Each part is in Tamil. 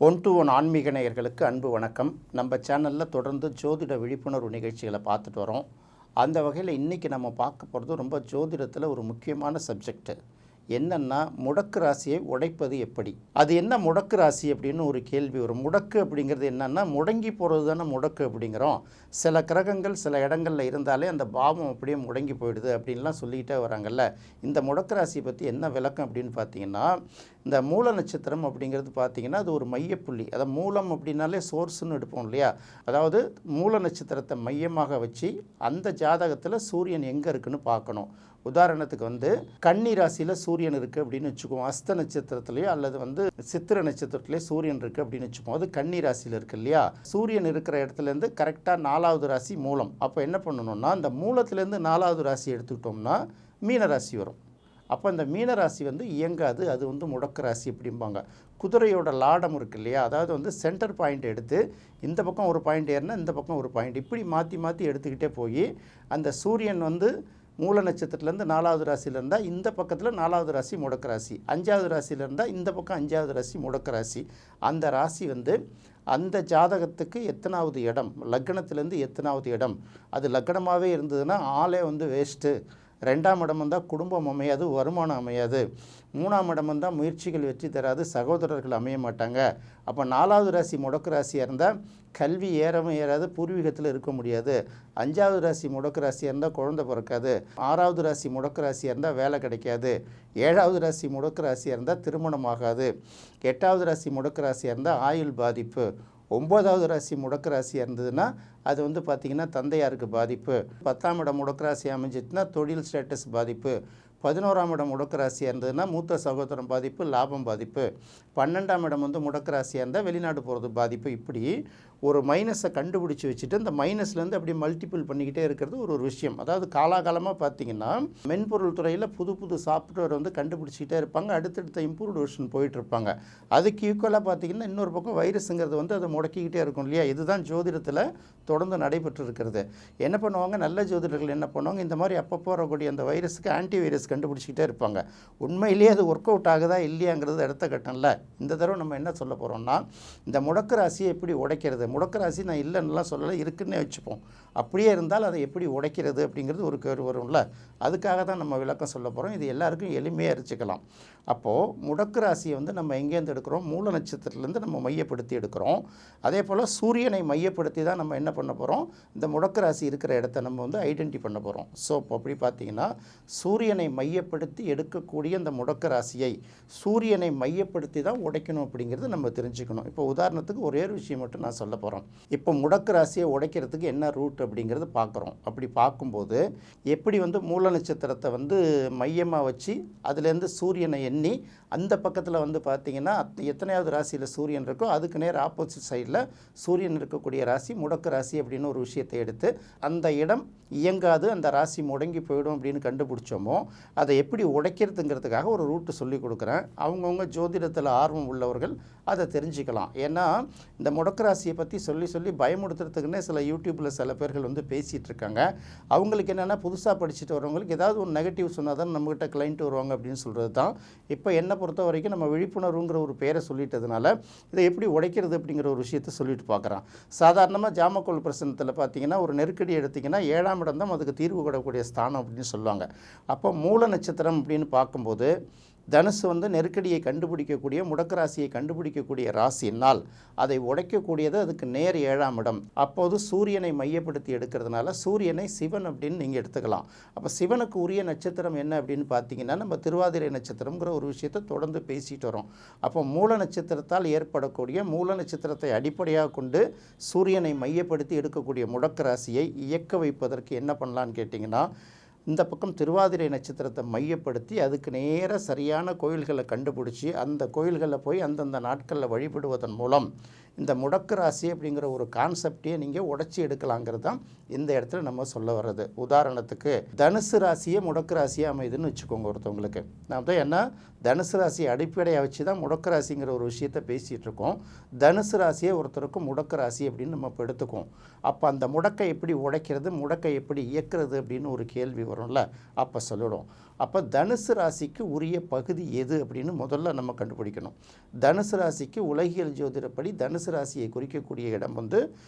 ஒன் டு ஒன் ஆன்மீக நேயர்களுக்கு அன்பு வணக்கம். நம்ம சேனலில் தொடர்ந்து ஜோதிட விழிப்புணர்வு நிகழ்ச்சிகளை பார்த்துட்டு வரோம். அந்த வகையில் இன்றைக்கி நம்ம பார்க்க போகிறது ரொம்ப ஜோதிடத்தில் ஒரு முக்கியமான சப்ஜெக்ட். என்னென்னா, முடக்கு ராசியை உடைப்பது எப்படி? அது என்ன முடக்கு ராசி அப்படின்னு ஒரு கேள்வி வரும். முடக்கு அப்படிங்கிறது என்னென்னா, முடங்கி போகிறது தானே முடக்கு அப்படிங்கிறோம். சில கிரகங்கள் சில இடங்களில் இருந்தாலே அந்த பாவம் அப்படியே முடங்கி போயிடுது அப்படின்லாம் சொல்லிக்கிட்டே வராங்கல்ல. இந்த முடக்கு ராசியை பற்றி என்ன விளக்கம் அப்படின்னு பார்த்தீங்கன்னா, இந்த மூல நட்சத்திரம் அப்படிங்கிறது பார்த்திங்கன்னா அது ஒரு மையப்புள்ளி. அதை மூலம் அப்படின்னாலே சோர்ஸ்ன்னு எடுப்போம் இல்லையா? அதாவது மூல நட்சத்திரத்தை மையமாக வச்சு அந்த ஜாதகத்தில் சூரியன் எங்கே இருக்குன்னு பார்க்கணும். உதாரணத்துக்கு கன்னி ராசியில் சூரியன் இருக்குது அப்படின்னு வச்சுக்குவோம். அஸ்த நட்சத்திரத்துலேயோ அல்லது சித்திர நட்சத்திரத்துலேயே சூரியன் இருக்குது அப்படின்னு வச்சுக்குவோம். அது கன்னி ராசியில் இருக்குது இல்லையா? சூரியன் இருக்கிற இடத்துலேருந்து கரெக்டாக 4வது ராசி மூலம். அப்போ என்ன பண்ணணும்னா, அந்த மூலத்துலேருந்து 4வது ராசி எடுத்துக்கிட்டோம்னா மீன ராசி வரும். அப்போ இந்த மீனராசி இயங்காது, அது முடக்கு ராசி அப்படிம்பாங்க. குதிரையோட லாடம் இருக்குது இல்லையா? அதாவது சென்டர் பாயிண்ட் எடுத்து இந்த பக்கம் ஒரு பாயிண்ட் ஏறினா இந்த பக்கம் ஒரு பாயிண்ட், இப்படி மாற்றி மாற்றி எடுத்துக்கிட்டே போய் அந்த சூரியன் மூல நட்சத்திரத்துலேருந்து 4வது ராசியில் இருந்தால் இந்த பக்கத்தில் 4வது ராசி முடக்கு ராசி, 5வது ராசியில் இருந்தால் இந்த பக்கம் 5வது ராசி முடக்கு ராசி. அந்த ராசி அந்த ஜாதகத்துக்கு எத்தனாவது இடம், லக்னத்திலேருந்து எத்தனாவது இடம், அது லக்னமாகவே இருந்ததுன்னா ஆளே வேஸ்ட்டு. 2ஆம் இடம் வந்தால் குடும்பம் அமையாது, வருமானம் அமையாது. 3ஆம் இடம் வந்தால் முயற்சிகள் வெற்றி தராது, சகோதரர்கள் அமைய மாட்டாங்க. அப்போ 4வது ராசி முடக்கு ராசியாக இருந்தால் கல்வி ஏறவும் ஏறாது, பூர்வீகத்தில் இருக்க முடியாது. 5வது ராசி முடக்கு ராசியாக இருந்தால் குழந்தை பிறக்காது. 6வது ராசி முடக்கு ராசியாக இருந்தால் வேலை கிடைக்காது. 7வது ராசி முடக்கு ராசியாக இருந்தால் திருமணம் ஆகாது. 8வது ராசி முடக்கு ராசியாக இருந்தால் ஆயுள் பாதிப்பு. 9வது ராசி முடக்கு ராசியாக இருந்ததுன்னா அது பார்த்திங்கன்னா தந்தையாருக்கு பாதிப்பு. 10ஆம் இடம் முடக்கு ராசி அமைஞ்சிட்டுனா தொழில் ஸ்டேட்டஸ் பாதிப்பு. 11ஆம் இடம் முடக்கு ராசியாக இருந்ததுன்னா மூத்த சகோதரம் பாதிப்பு, லாபம் பாதிப்பு. 12ஆம் இடம் முடக்கு ராசியாக இருந்தால் வெளிநாடு போகிறது பாதிப்பு. இப்படி ஒரு மைனஸை கண்டுபிடிச்சி வச்சுட்டு இந்த மைனஸ்லேருந்து அப்படி மல்டிபிள் பண்ணிக்கிட்டே இருக்கிறது ஒரு விஷயம். அதாவது காலாகாலமாக பார்த்திங்கன்னா மென்பொருள் துறையில் புது புது சாஃப்ட்வேர் கண்டுபிடிச்சிக்கிட்டே இருப்பாங்க. அடுத்தடுத்த இம்ப்ரூவ்ட் வெர்ஷன் போயிட்டுருப்பாங்க. அதுக்கு ஈக்குவலாக பார்த்திங்கன்னா இன்னொரு பக்கம் வைரஸுங்கிறது அதை முடக்கிக்கிட்டே இருக்கும் இல்லையா? இதுதான் ஜோதிடத்தில் தொடர்ந்து நடைபெற்று இருக்கிறது. என்ன பண்ணுவாங்க, நல்ல ஜோதிடர்கள் என்ன பண்ணுவாங்க, இந்த மாதிரி அப்பப்போ வரக்கூடிய அந்த வைரஸுக்கு ஆன்டி வைரஸ் கண்டுபிடிச்சிக்கிட்டே இருப்பாங்க. உண்மையிலேயே அது ஒர்க் அவுட் ஆகுதா இல்லையாங்கிறது அடுத்த கட்டம்ல. இந்த தடவை நம்ம என்ன சொல்ல போகிறோம்னா, இந்த முடக்கு ராசியை எப்படி உடைக்கிறது. முடக்கு ராசி நான் இல்லைன்னுலாம் சொல்லலை, இருக்குன்னே வச்சுப்போம். அப்படியே இருந்தால் அதை எப்படி உடைக்கிறது அப்படிங்கிறது ஒரு கேள்வி வரும்ல. அதுக்காக தான் நம்ம விளக்கம் சொல்ல போகிறோம். இது எல்லாருக்கும் எளிமையாக அரிச்சிக்கலாம். அப்போது முடக்கு ராசியை நம்ம எங்கேருந்து எடுக்கிறோம், மூல நட்சத்திரத்துலேருந்து நம்ம மையப்படுத்தி எடுக்கிறோம். அதே போல் சூரியனை மையப்படுத்தி தான் நம்ம என்ன பண்ண போகிறோம், இந்த முடக்கு ராசி இருக்கிற இடத்த நம்ம ஐடென்டி பண்ண போகிறோம். ஸோ இப்போ அப்படி பார்த்திங்கன்னா சூரியனை மையப்படுத்தி எடுக்கக்கூடிய இந்த முடக்கு ராசியை சூரியனை மையப்படுத்தி தான் உடைக்கணும் அப்படிங்கிறது நம்ம தெரிஞ்சுக்கணும். இப்போ உதாரணத்துக்கு ஒரே ஒரு விஷயம் மட்டும் நான் சொல்ல போகிறோம். இப்போ முடக்கு ராசியை உடைக்கிறதுக்கு என்ன ரூட் அப்படிங்கிறது பார்க்குறோம். அப்படி பார்க்கும்போது எப்படி மூல நட்சத்திரத்தை மையமாக வச்சு அதுலேருந்து சூரியனை எண்ணி அந்த பக்கத்தில் பார்த்திங்கன்னா எத்தனையாவது ராசியில் சூரியன் இருக்கோ அதுக்கு நேர் ஆப்போசிட் சைடில் சூரியன் இருக்கக்கூடிய ராசி முடக்கு ராசி அப்படின்னு ஒரு விஷயத்தை எடுத்து அந்த இடம் இயங்காது, அந்த ராசி முடங்கி போயிடும் அப்படின்னு கண்டுபிடிச்சோமோ அதை எப்படி உடைக்கிறதுங்கிறதுக்காக ஒரு ரூட்டு சொல்லி கொடுக்குறேன். அவங்கவுங்க ஜோதிடத்தில் ஆர்வம் உள்ளவர்கள் அதை தெரிஞ்சுக்கலாம். ஏன்னா இந்த முடக்கு ராசியை பற்றி சொல்லி சொல்லி பயமுடுத்துறதுக்குன்னே சில யூடியூப்பில் சில பேர்கள் பேசிகிட்டு இருக்காங்க. அவங்களுக்கு என்னென்னா, புதுசாக படிச்சுட்டு வரவங்களுக்கு ஏதாவது ஒரு நெகட்டிவ் சொன்னால் தான் நம்மகிட்ட கிளைண்ட் வருவாங்க அப்படின்னு சொல்கிறது தான். இப்போ என்னை பொறுத்த வரைக்கும் நம்ம விழிப்புணர்வுங்கிற ஒரு பேரை சொல்லிட்டதுனால இதை எப்படி உடைக்கிறது அப்படிங்கிற ஒரு விஷயத்தை சொல்லிட்டு பார்க்குறான். சாதாரணமாக ஜாமக்கோல் பிரசனத்தில் பார்த்திங்கன்னா ஒரு நெருக்கடி எடுத்திங்கன்னா 7ஆம் இடம் தான் அதுக்கு தீர்வு கூடக்கூடிய ஸ்தானம் அப்படின்னு சொல்லுவாங்க. அப்போ மூல நட்சத்திரம் அப்படின்னு பார்க்கும்போது தனுசு நெருக்கடியை கண்டுபிடிக்கக்கூடிய முடக்கு ராசியை கண்டுபிடிக்கக்கூடிய ராசினால் அதை உடைக்கக்கூடியது அதுக்கு நேர் 7ஆம் இடம். அப்போது சூரியனை மையப்படுத்தி எடுக்கிறதுனால சூரியனை சிவன் அப்படின்னு நீங்கள் எடுத்துக்கலாம். அப்போ சிவனுக்கு உரிய நட்சத்திரம் என்ன அப்படின்னு பார்த்தீங்கன்னா நம்ம திருவாதிரை நட்சத்திரம்ங்கிற ஒரு விஷயத்தை தொடர்ந்து பேசிட்டு வரோம். அப்போ மூல நட்சத்திரத்தால் ஏற்படக்கூடிய மூல நட்சத்திரத்தை அடிப்படையாக கொண்டு சூரியனை மையப்படுத்தி எடுக்கக்கூடிய முடக்கு ராசியை இயக்க வைப்பதற்கு என்ன பண்ணலான்னு கேட்டிங்கன்னா, இந்த பக்கம் திருவாதிரை நட்சத்திரத்தை மையப்படுத்தி அதுக்கு நேராக சரியான கோயில்களை கண்டுபிடிச்சி அந்த கோயில்களில் போய் அந்தந்த நாட்களில் வழிபடுவதன் மூலம் இந்த முடக்கு ராசி அப்படிங்கிற ஒரு கான்செப்டையே நீங்கள் உடைச்சி எடுக்கலாங்கிறது தான் இந்த இடத்துல நம்ம சொல்ல வர்றது. உதாரணத்துக்கு தனுசு ராசியை முடக்கு ராசியாக அமைதுன்னு வச்சுக்கோங்க ஒருத்தவங்களுக்கு. நான் தான் என்ன, தனுசு ராசியை அடிப்படையாக வச்சு தான் முடக்கு ராசிங்கிற ஒரு விஷயத்தை பேசிகிட்டு இருக்கோம். தனுசு ராசியை ஒருத்தருக்கு முடக்கு ராசி அப்படின்னு நம்ம இப்போ எடுத்துக்குவோம். அப்போ அந்த முடக்கை எப்படி உடைக்கிறது, முடக்கை எப்படி இயக்கிறது அப்படின்னு ஒரு கேள்வி வரும்ல, அப்போ சொல்லிடும். அப்போ தனுசு ராசிக்கு உரிய பகுதி எது அப்படின்னு முதல்ல நம்ம கண்டுபிடிக்கணும். தனுசு ராசிக்கு உலகியல் ஜோதிடப்படி தனுசு ராசியை குறிக்கக்கூடிய இடம் வந்து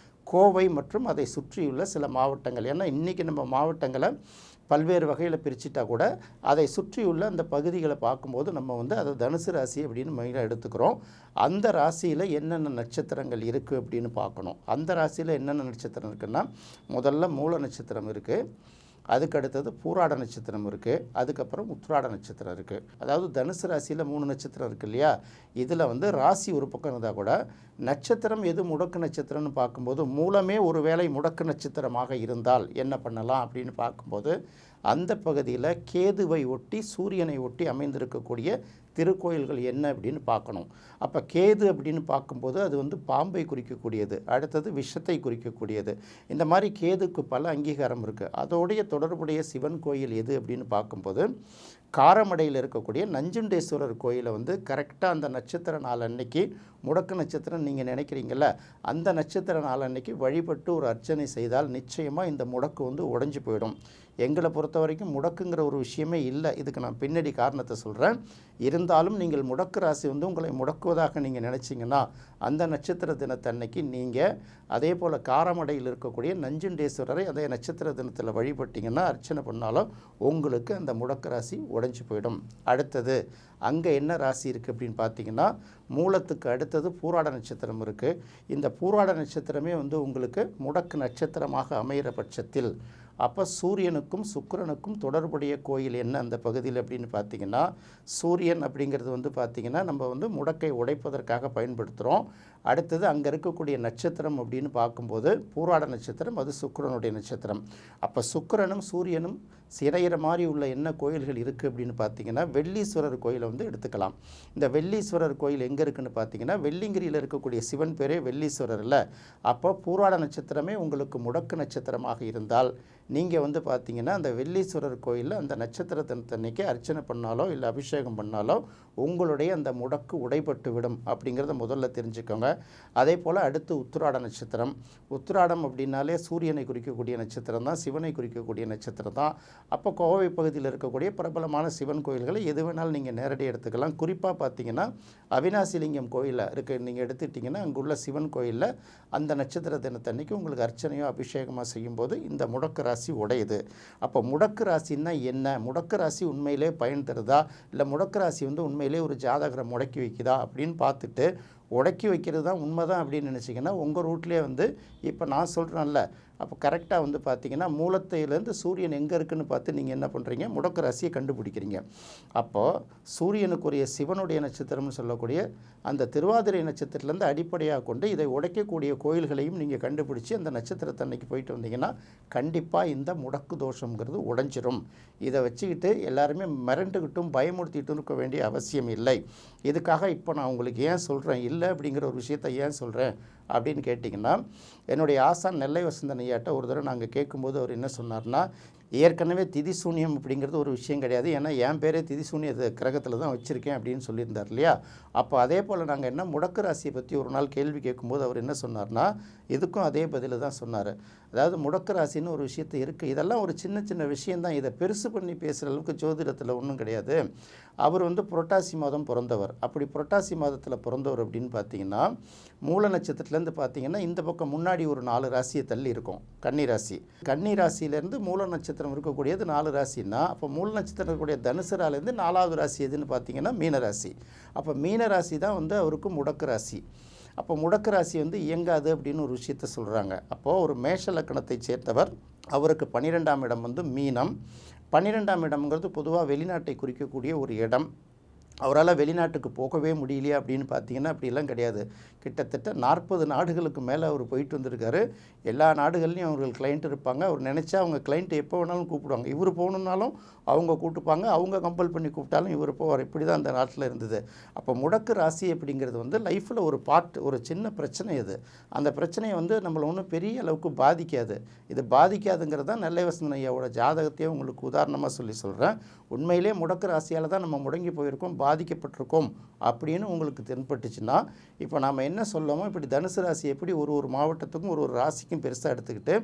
கோவை மற்றும் அதை சுற்றியுள்ள சில மாவட்டங்கள். ஏன்னா இன்றைக்கி நம்ம மாவட்டங்களை பல்வேறு வகையில் பிரிச்சுட்டா கூட அதை சுற்றியுள்ள அந்த பகுதிகளை பார்க்கும்போது நம்ம வந்து அதை தனுசு ராசி அப்படின்னு மெயினாக எடுத்துக்கிறோம். அந்த ராசியில் என்னென்ன நட்சத்திரங்கள் இருக்குது அப்படின்னு பார்க்கணும். அந்த ராசியில் என்னென்ன நட்சத்திரம் இருக்குன்னா, முதல்ல மூல நட்சத்திரம் இருக்குது, அதுக்கு அடுத்தது பூராட நட்சத்திரம் இருக்குது, அதுக்கப்புறம் உத்திராட நட்சத்திரம் இருக்குது. அதாவது தனுசு ராசியில் 3 நட்சத்திரம் இருக்குது இல்லையா, இதில் வந்து ராசி ஒரு பக்கம் இருந்தால் கூட நட்சத்திரம் எது முடக்கு நட்சத்திரம்னு பார்க்கும்போது மூலமே ஒரு வேளை முடக்கு நட்சத்திரமாக இருந்தால் என்ன பண்ணலாம் அப்படின்னு பார்க்கும்போது அந்த பகுதியில் கேதுவை ஒட்டி சூரியனை ஒட்டி அமைந்திருக்கக்கூடிய திருக்கோயில்கள் என்ன அப்படின்னு பார்க்கணும். அப்போ கேது அப்படின்னு பார்க்கும்போது அது வந்து பாம்பை குறிக்கக்கூடியது, அடுத்தது விஷத்தை குறிக்கக்கூடியது. இந்த மாதிரி கேதுக்கு பல அங்கீகாரம் இருக்குது. அதோடைய தொடர்புடைய சிவன் கோயில் எது அப்படின்னு பார்க்கும்போது காரமடையில் இருக்கக்கூடிய நஞ்சுண்டேஸ்வரர் கோயிலை வந்து கரெக்டாக அந்த நட்சத்திர நாள் அன்னைக்கு, முடக்கு நட்சத்திரம் நீங்கள் நினைக்கிறீங்கள, அந்த நட்சத்திர நாள் அன்னைக்கு வழிபட்டு ஒரு அர்ச்சனை செய்தால் நிச்சயமாக இந்த முடக்கு வந்து உடைஞ்சு போயிடும். எங்களை பொறுத்த வரைக்கும் முடக்குங்கிற ஒரு விஷயமே இல்லை. இதுக்கு நான் பின்னாடி காரணத்தை சொல்கிறேன். இருந்தாலும் நீங்கள் முடக்கு ராசி வந்து உங்களை முடக்குவதாக நீங்கள் நினச்சிங்கன்னா அந்த நட்சத்திர தினத்தன்னைக்கு நீங்கள் அதே போல் காரமடையில் இருக்கக்கூடிய நஞ்சுண்டேஸ்வரரை அதே நட்சத்திர தினத்தில் வழிபட்டிங்கன்னா, அர்ச்சனை பண்ணாலும் உங்களுக்கு அந்த முடக்கு ராசி உடைஞ்சு போயிடும். அடுத்தது அங்கே என்ன ராசி இருக்குது அப்படின்னு பார்த்தீங்கன்னா, மூலத்துக்கு அடுத்தது பூராட நட்சத்திரம் இருக்குது. இந்த பூராட நட்சத்திரமே வந்து உங்களுக்கு முடக்கு நட்சத்திரமாக அமைகிற பட்சத்தில் அப்போ சூரியனுக்கும் சுக்கிரனுக்கும் தொடர்புடைய கோயில் என்ன அந்த பகுதியில் அப்படின்னு பார்த்தீங்கன்னா, சூரியன் அப்படிங்கிறது வந்து பார்த்திங்கன்னா நம்ம வந்து முடக்கை உடைப்பதற்காக பயன்படுத்துகிறோம். அடுத்தது அங்கே இருக்கக்கூடிய நட்சத்திரம் அப்படின்னு பார்க்கும்போது பூராட நட்சத்திரம், அது சுக்கிரனுடைய நட்சத்திரம். அப்போ சுக்கிரனும் சூரியனும் சிறையிற மாதிரி உள்ள என்ன கோயில்கள் இருக்குது அப்படின்னு பார்த்தீங்கன்னா, வெள்ளீஸ்வரர் கோயிலை வந்து எடுத்துக்கலாம். இந்த வெள்ளீஸ்வரர் கோயில் எங்கே இருக்குதுன்னு பார்த்தீங்கன்னா, வெள்ளிங்கிரியில் இருக்கக்கூடிய சிவன் பேரே வெள்ளீஸ்வரர் இல்லை. அப்போ பூராட நட்சத்திரமே உங்களுக்கு முடக்கு நட்சத்திரமாக இருந்தால் நீங்கள் வந்து பார்த்தீங்கன்னா அந்த வெள்ளீஸ்வரர் கோயிலில் அந்த நட்சத்திர தினத்தன்னைக்கு அர்ச்சனை பண்ணாலோ இல்லை அபிஷேகம் பண்ணாலோ உங்களுடைய அந்த முடக்கு உடைபட்டு விடும் அப்படிங்கிறத முதல்ல தெரிஞ்சுக்கோங்க. அதே போல் அடுத்து உத்திராட நட்சத்திரம். உத்திராடம் அப்படின்னாலே சூரியனை குறிக்கக்கூடிய நட்சத்திரம் தான், சிவனை குறிக்கக்கூடிய நட்சத்திரம் தான். அப்போ கோவை பகுதியில் இருக்கக்கூடிய பிரபலமான சிவன் கோயில்களை எது வேணாலும் நீங்கள் நேரடியாக எடுத்துக்கலாம். குறிப்பாக பார்த்தீங்கன்னா அவினாசிலிங்கம் கோயிலில் இருக்க நீங்கள் எடுத்துட்டிங்கன்னா அங்குள்ள சிவன் கோயிலில் அந்த நட்சத்திர தினத்தன்னைக்கு உங்களுக்கு அர்ச்சனையோ அபிஷேகமாக செய்யும்போது இந்த முடக்கு ராசி உடையுது. அப்போ முடக்கு ராசின்னா என்ன, முடக்கு ராசி உண்மையிலே பயன் தருதா, இல்லை முடக்கு ராசி வந்து உண்மையிலே ஒரு ஜாதகரை முடக்கி வைக்குதா அப்படின்னு பார்த்துட்டு உடக்கி வைக்கிறது தான் உண்மை தான் அப்படின்னு நினச்சிங்கன்னா உங்கள் ரூட்லேயே வந்து இப்போ நான் சொல்கிறேன்ல, அப்போ கரெக்டாக வந்து பார்த்திங்கன்னா மூலத்தையிலேருந்து சூரியன் எங்கே இருக்குதுன்னு பார்த்து நீங்கள் என்ன பண்ணுறீங்க, முடக்கு ராசியை கண்டுபிடிக்கிறீங்க. அப்போது சூரியனுக்குரிய சிவனுடைய நட்சத்திரம்னு சொல்லக்கூடிய அந்த திருவாதிரை நட்சத்திரத்துலேருந்து அடிப்படையாக கொண்டு இதை உடைக்கக்கூடிய கோயில்களையும் நீங்கள் கண்டுபிடிச்சி அந்த நட்சத்திரத்தன்னைக்கு போயிட்டு வந்தீங்கன்னா கண்டிப்பாக இந்த முடக்கு தோஷங்கிறது உடைஞ்சிரும். இதை வச்சுக்கிட்டு எல்லாருமே மிரண்டுக்கிட்டும் பயமுறுத்திட்டும் இருக்க வேண்டிய அவசியம் இல்லை. இதுக்காக இப்போ நான் உங்களுக்கு ஏன் சொல்கிறேன் இல்லை அப்படிங்கிற ஒரு விஷயத்தை ஏன் சொல்கிறேன் அப்படின்னு கேட்டிங்கன்னா, என்னுடைய ஆசான் நெல்லை வசந்தன் ஐயாட்ட ஒரு தடவை நாங்கள் கேட்கும்போது அவர் என்ன சொன்னார்னா, ஏற்கனவே திதிசூன்யம் அப்படிங்கிறது ஒரு விஷயம் கிடையாது, ஏன்னா என் பேரே திதிசூன்ய கிரகத்தில் தான் வச்சுருக்கேன் அப்படின்னு சொல்லியிருந்தார் இல்லையா. அப்போ அதே போல் நாங்கள் என்ன முடக்கு ராசியை பற்றி ஒரு நாள் கேள்வி கேட்கும்போது அவர் என்ன சொன்னார்னா, இதுக்கும் அதே பதில் தான் சொன்னார். அதாவது முடக்கு ராசின்னு ஒரு விஷயத்தை இருக்குது, இதெல்லாம் ஒரு சின்ன சின்ன விஷயந்தான், இதை பெருசு பண்ணி பேசுகிற அளவுக்கு ஜோதிடத்தில் ஒன்றும் கிடையாது. அவர் வந்து புரட்டாசி மாதம் பிறந்தவர். அப்படி புரட்டாசி மாதத்தில் பிறந்தவர் அப்படின்னு பார்த்தீங்கன்னா மூல நட்சத்திரத்துலேருந்து பார்த்தீங்கன்னா இந்த பக்கம் முன்னாடி ஒரு 4 ராசியை தள்ளி இருக்கும் கன்னி ராசி. கன்னி ராசியிலேருந்து மூல நட்சத்திரம் இருக்கக்கூடியது 4 ராசின்னா, அப்போ மூல நட்சத்திரம் இருக்கக்கூடிய தனுசு ராசிலேருந்து 4வது ராசி எதுன்னு பார்த்தீங்கன்னா மீனராசி. அப்போ மீனராசி தான் வந்து அவருக்கு முடக்கு ராசி. அப்போ முடக்கு ராசி வந்து இயங்காது அப்படின்னு ஒரு விஷயத்த சொல்கிறாங்க. அப்போது ஒரு மேஷ லக்கணத்தை சேர்ந்தவர், அவருக்கு 12ஆம் இடம் வந்து மீனம். 12ஆம் இடம்ங்கிறது பொதுவாக வெளிநாட்டை குறிக்கக்கூடிய ஒரு இடம். அவரால் வெளிநாட்டுக்கு போகவே முடியலையா அப்படின்னு பார்த்தீங்கன்னா அப்படிலாம் கிடையாது. கிட்டத்தட்ட 40 நாடுகளுக்கு மேலே அவர் போயிட்டு வந்திருக்காரு. எல்லா நாடுகள்லையும் அவர்கள் கிளைண்ட் இருப்பாங்க. அவர் நினச்சா அவங்க கிளைண்ட்டு எப்போ வேணாலும் கூப்பிடுவாங்க. இவர் போகணுன்னாலும் அவங்க கூப்பிட்டுப்பாங்க, அவங்க கம்பல் பண்ணி கூப்பிட்டாலும் இவர் போவார். இப்படி தான் அந்த நாட்டில் இருந்தது. அப்போ முடக்கு ராசி அப்படிங்கிறது வந்து லைஃப்பில் ஒரு பார்ட், ஒரு சின்ன பிரச்சனை இது. அந்த பிரச்சனையை வந்து நம்மளை ஒன்றும் பெரிய அளவுக்கு பாதிக்காது. இது பாதிக்காதுங்கிறது தான் நெல்லை வசந்தன் ஐயாவோட ஜாதகத்தையே உங்களுக்கு உதாரணமாக சொல்கிறேன். உண்மையிலே முடக்கு ராசியால் தான் நம்ம முடங்கி போயிருக்கோம், பாதிக்கப்பட்டிருக்கோம் அப்படின்னு உங்களுக்கு தென்பட்டுச்சுன்னா, இப்போ நாம் என்ன சொல்லமோ, இப்படி தனுசு ராசி எப்படி ஒரு மாவட்டத்துக்கும் ஒரு ராசிக்கும் பெருசாக எடுத்துக்கிட்டு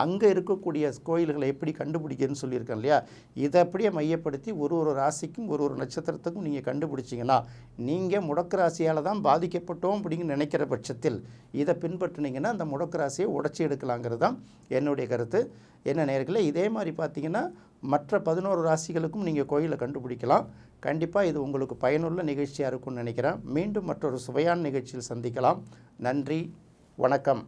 அங்கே இருக்கக்கூடிய கோயில்களை எப்படி கண்டுபிடிக்கிறதுன்னு சொல்லியிருக்கேன் இல்லையா? இதை அப்படியே மையப்படுத்தி ஒரு ராசிக்கும் ஒரு நட்சத்திரத்துக்கும் நீங்கள் கண்டுபிடிச்சிங்கன்னா, நீங்கள் முடக்கு ராசியால் தான் பாதிக்கப்பட்டோம் அப்படின்னு நினைக்கிற பட்சத்தில் இதை பின்பற்றினீங்கன்னா அந்த முடக்கு ராசியை உடச்சி எடுக்கலாங்கிறது தான் என்னுடைய கருத்து. என்ன நேயர்களே, இதே மாதிரி பார்த்தீங்கன்னா மற்ற 11 ராசிகளுக்கும் நீங்கள் கோயிலை கண்டுபிடிக்கலாம். கண்டிப்பாக இது உங்களுக்கு பயனுள்ள நிகழ்ச்சியாக இருக்கும்னு நினைக்கிறேன். மீண்டும் மற்றொரு சுவையான நிகழ்ச்சியில் சந்திக்கலாம். நன்றி, வணக்கம்.